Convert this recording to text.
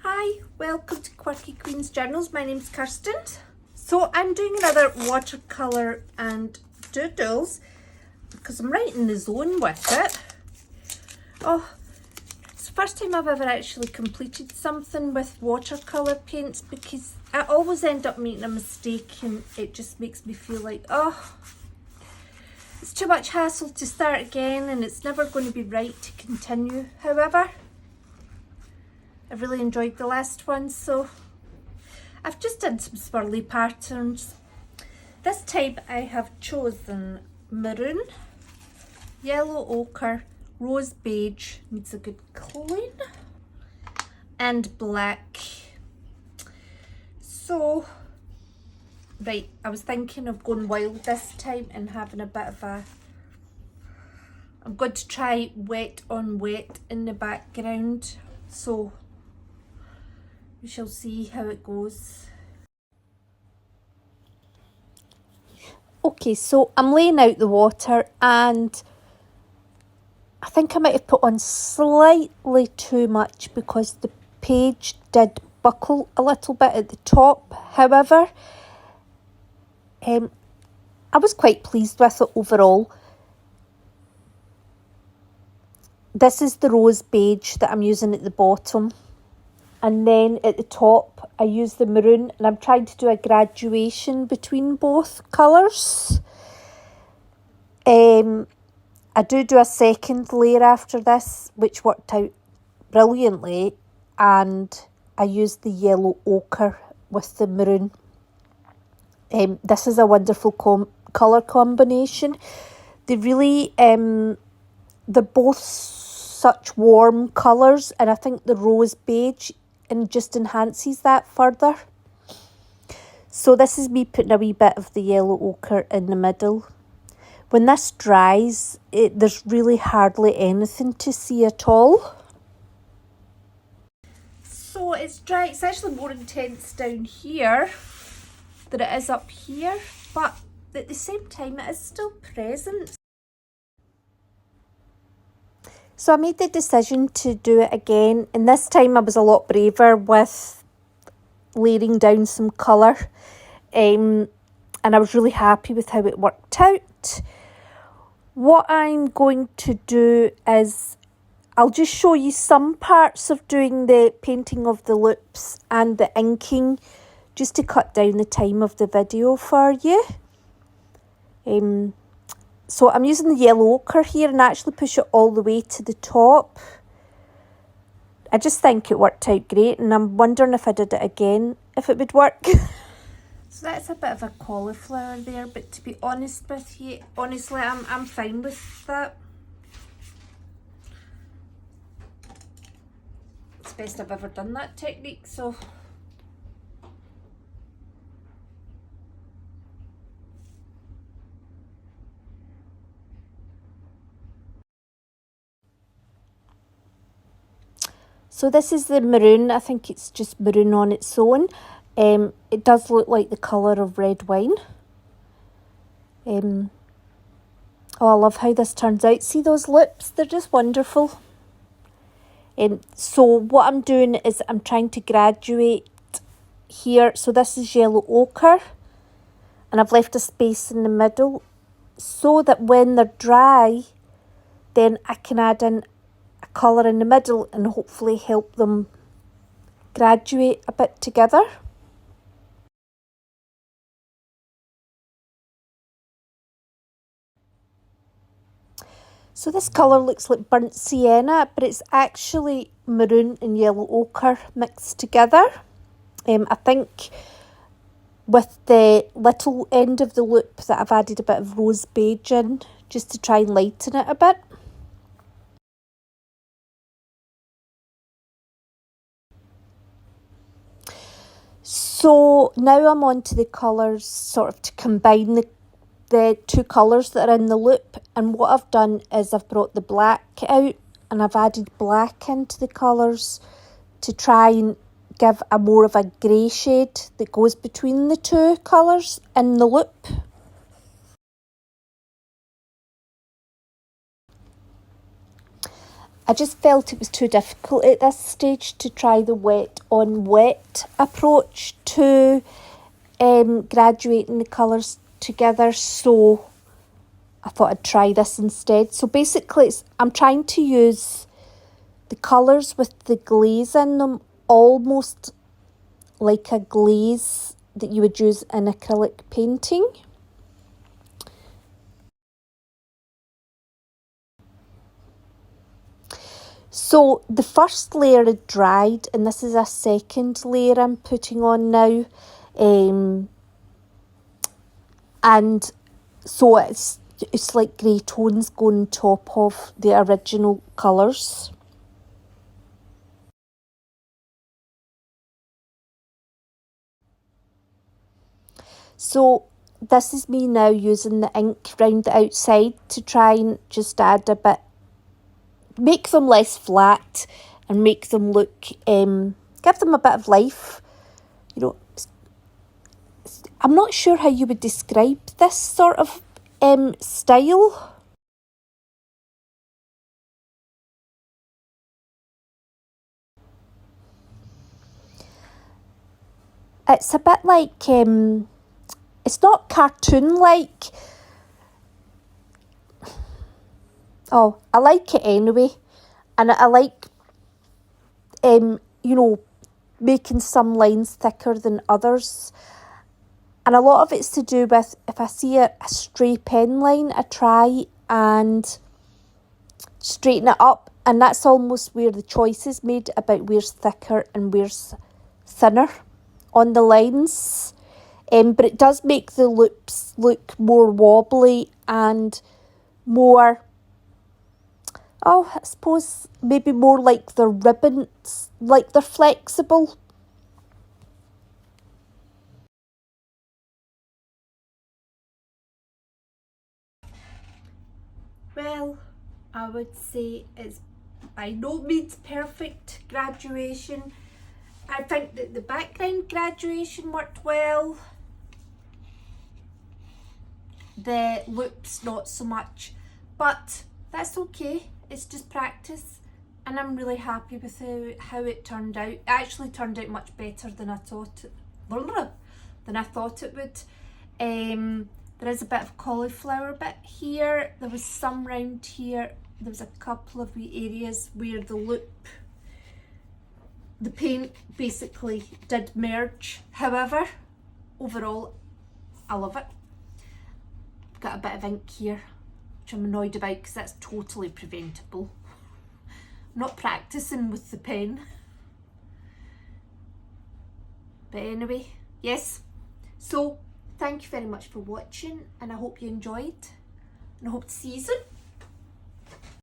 Hi, welcome to Quirky Queen's Journals. My name's Kirsten. So I'm doing another watercolour and doodles because I'm right in the zone with it. Oh, it's the first time I've ever actually completed something with watercolour paints because I always end up making a mistake and it just makes me feel like, oh, it's too much hassle to start again and it's never going to be right to continue. However, I really enjoyed the last one, so I've just done some swirly patterns. This time I have chosen maroon, yellow ochre, rose beige, needs a good clean, and black. So, right, I was thinking of going wild this time and having a bit of a... I'm going to try wet on wet in the background, so we shall see how it goes. Okay, so I'm laying out the water and I think I might have put on slightly too much because the page did buckle a little bit at the top. However, I was quite pleased with it overall. This is the rose beige that I'm using at the bottom. And then at the top, I use the maroon and I'm trying to do a graduation between both colours. I do a second layer after this, which worked out brilliantly. And I used the yellow ochre with the maroon. This is a wonderful colour combination. They really, they're both such warm colours, and I think the rose beige just enhances that further. So this is me putting a wee bit of the yellow ochre in the middle. When this dries, there's really hardly anything to see at all. So it's dry. It's actually more intense down here than it is up here, but at the same time it is still present. So I made the decision to do it again, and this time I was a lot braver with layering down some colour, and I was really happy with how it worked out. What I'm going to do is I'll just show you some parts of doing the painting of the loops and the inking, just to cut down the time of the video for you. So I'm using the yellow ochre here and actually push it all the way to the top. I just think it worked out great and I'm wondering if I did it again, if it would work. So that's a bit of a cauliflower there, but to be honest with you, honestly, I'm fine with that. It's the best I've ever done that technique, so... So this is the maroon. I think it's just maroon on its own. It does look like the colour of red wine. Oh, I love how this turns out. See those lips? They're just wonderful. So what I'm doing is I'm trying to graduate here. So this is yellow ochre. And I've left a space in the middle so that when they're dry, then I can add in colour in the middle and hopefully help them graduate a bit together. So this colour looks like burnt sienna, but it's actually maroon and yellow ochre mixed together. I think with the little end of the loop that I've added a bit of rose beige in just to try and lighten it a bit. So now I'm on to the colours, sort of to combine the two colours that are in the loop. And what I've done is I've brought the black out and I've added black into the colours to try and give a more of a grey shade that goes between the two colours in the loop. I just felt it was too difficult at this stage to try the wet on wet approach to graduating the colours together, so I thought I'd try this instead. So basically I'm trying to use the colours with the glaze in them almost like a glaze that you would use in acrylic painting. So the first layer had dried, and this is a second layer I'm putting on now. And so it's like grey tones going on top of the original colours. So this is me now using the ink round the outside to try and just add a bit, make them less flat and make them look, give them a bit of life. You know, I'm not sure how you would describe this sort of style. It's a bit like, it's not cartoon-like. Oh, I like it anyway. And I like, you know, making some lines thicker than others. And a lot of it's to do with, if I see a stray pen line, I try and straighten it up. And that's almost where the choice is made about where's thicker and where's thinner on the lines. But it does make the loops look more wobbly and more, oh, I suppose maybe more like they're ribbons, like they're flexible. Well, I would say it's by no means perfect graduation. I think that the background graduation worked well. The loops not so much, but that's okay. It's just practice, and I'm really happy with how it turned out. It actually turned out much better than I thought it would. There is a bit of cauliflower bit here. There was some round here. There was a couple of wee areas where the paint basically did merge. However, overall, I love it. I've got a bit of ink here, which I'm annoyed about because that's totally preventable. I'm not practicing with the pen. But anyway, yes. So, thank you very much for watching, and I hope you enjoyed, and I hope to see you soon.